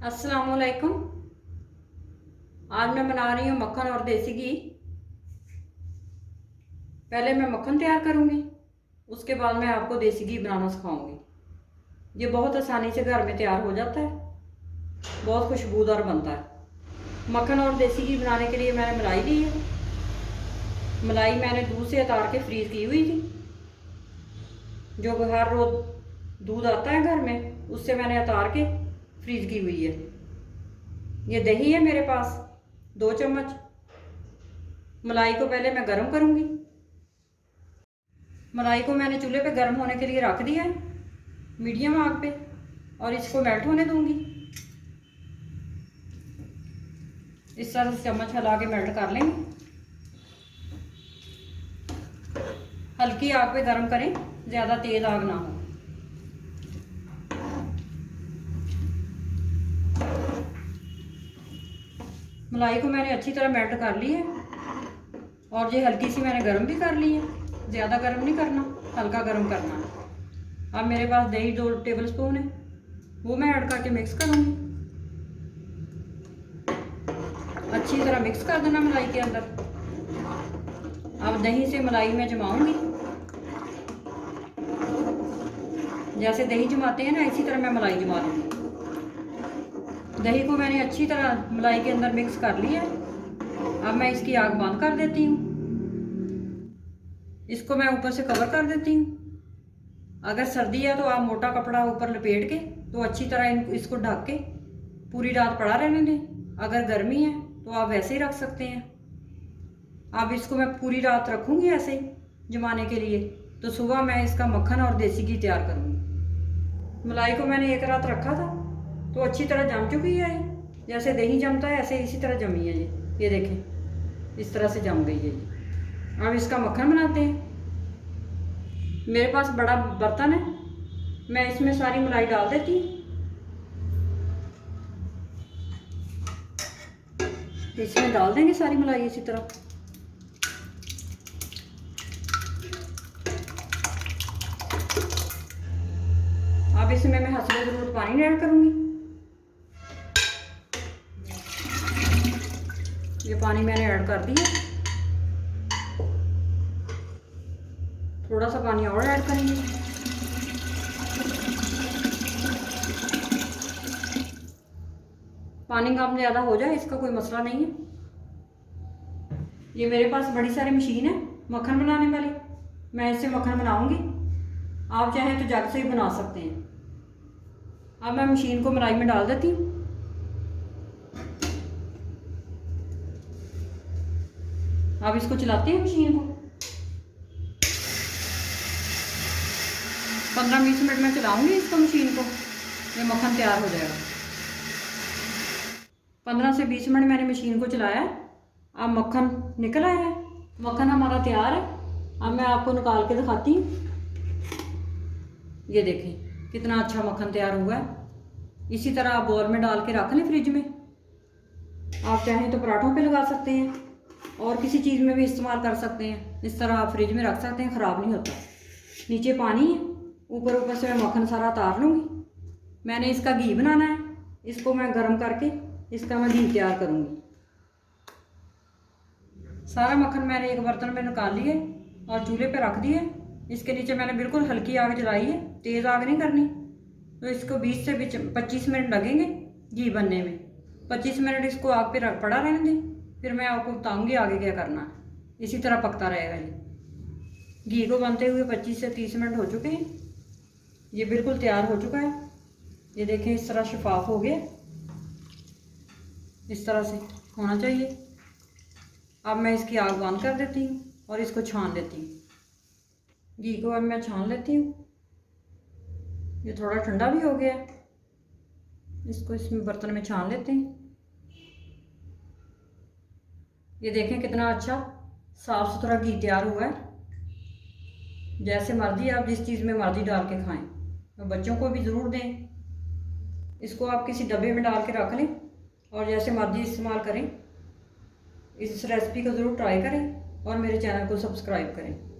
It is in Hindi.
अस्सलामुअलैकुम। आज मैं बना रही हूँ मक्खन और देसी घी। पहले मैं मक्खन तैयार करूँगी, उसके बाद मैं आपको देसी घी बनाना सिखाऊंगी। ये बहुत आसानी से घर में तैयार हो जाता है, बहुत खुशबूदार बनता है। मक्खन और देसी घी बनाने के लिए मैंने मलाई ली है। मलाई मैंने दूध से उतार के फ्रीज़ की हुई थी। जो हर रोज़ दूध आता है घर में, उससे मैंने उतार के फ्रीज़ की हुई है। ये दही है मेरे पास 2 चम्मच। मलाई को पहले मैं गरम करूँगी। मलाई को मैंने चूल्हे पे गर्म होने के लिए रख दिया है मीडियम आग पे, और इसको मेल्ट होने दूंगी। इस तरह से चम्मच हिला के मेल्ट कर लेंगे। हल्की आग पे गर्म करें, ज़्यादा तेज़ आग ना हो। मलाई को मैंने अच्छी तरह मेल्ट कर ली है, और ये हल्की सी मैंने गर्म भी कर ली है। ज़्यादा गर्म नहीं करना, हल्का गर्म करना है। अब मेरे पास दही 2 टेबल स्पून है, वो मैं ऐड करके मिक्स करूँगी। अच्छी तरह मिक्स कर देना मलाई के अंदर। अब दही से मलाई में जमाऊँगी। जैसे दही जमाते हैं ना, इसी तरह मैं मलाई जमा लूँगी। दही को मैंने अच्छी तरह मलाई के अंदर मिक्स कर लिया है। अब मैं इसकी आग बंद कर देती हूँ। इसको मैं ऊपर से कवर कर देती हूँ। अगर सर्दी है तो आप मोटा कपड़ा ऊपर लपेट के तो अच्छी तरह इसको ढक के पूरी रात पड़ा रहने दें। अगर गर्मी है तो आप वैसे ही रख सकते हैं। अब इसको मैं पूरी रात रखूँगी ऐसे ही जमाने के लिए, तो सुबह मैं इसका मक्खन और देसी घी तैयार करूँगी। मलाई को मैंने 1 रात रखा था, तो अच्छी तरह जम चुकी है। जैसे दही जमता है ऐसे इसी तरह जमी है। ये देखें, इस तरह से जम गई है ये। अब इसका मक्खन बनाते हैं। मेरे पास बड़ा बर्तन है, मैं इसमें सारी मलाई डाल देती हूँ। इसमें डाल देंगे सारी मलाई इसी तरह। अब इसमें मैं हसबे ज़रूरत पानी ऐड करूँगी। ये पानी मैंने ऐड कर दिया। थोड़ा सा पानी और ऐड करेंगे। पानी कम ज़्यादा हो जाए इसका कोई मसला नहीं है। ये मेरे पास बड़ी सारी मशीन है मक्खन बनाने वाली, मैं इससे मक्खन बनाऊंगी। आप चाहें तो जग से ही बना सकते हैं। अब मैं मशीन को मलाई में डाल देती हूँ। अब इसको चलाते हैं मशीन को। 15-20 मिनट में चलाऊंगी इसको मशीन को, ये मक्खन तैयार हो जाएगा। 15 से 20 मिनट मैंने मशीन को चलाया है। अब मक्खन निकल आया है। मक्खन हमारा तैयार है। अब मैं आपको निकाल के दिखाती हूँ। ये देखें कितना अच्छा मक्खन तैयार हुआ है। इसी तरह आप बॉल में डाल के रख लें फ्रिज में। आप चाहें तो पराठों पे लगा सकते हैं और किसी चीज़ में भी इस्तेमाल कर सकते हैं। इस तरह आप फ्रिज में रख सकते हैं, ख़राब नहीं होता। नीचे पानी है, ऊपर से मैं मक्खन सारा उतार लूँगी। मैंने इसका घी बनाना है, इसको मैं गर्म करके इसका मैं घी तैयार करूँगी। सारा मक्खन मैंने एक बर्तन में निकाल लिए और चूल्हे पे रख दिए। इसके नीचे मैंने बिल्कुल हल्की आग जलाई है, तेज़ आग नहीं करनी। तो इसको 20 से 25 मिनट लगेंगे घी बनने में। 25 मिनट इसको आग पे पड़ा रहने दें, फिर मैं आपको बताऊँगी आगे क्या करना है। इसी तरह पकता रहेगा। ये घी को बनते हुए 25 से 30 मिनट हो चुके हैं। ये बिल्कुल तैयार हो चुका है। ये देखें इस तरह शफाफ हो गया, इस तरह से होना चाहिए। अब मैं इसकी आग बंद कर देती हूँ और इसको छान लेती हूँ। घी को अब मैं छान लेती हूँ। ये थोड़ा ठंडा भी हो गया, इसको इसमें बर्तन में छान लेते हैं। ये देखें कितना अच्छा साफ़ सुथरा घी तैयार हुआ है। जैसे मर्जी आप जिस चीज़ में मर्जी डाल के खाएं, तो बच्चों को भी ज़रूर दें। इसको आप किसी डब्बे में डाल के रख लें और जैसे मर्जी इस्तेमाल करें। इस रेसिपी को ज़रूर ट्राई करें और मेरे चैनल को सब्सक्राइब करें।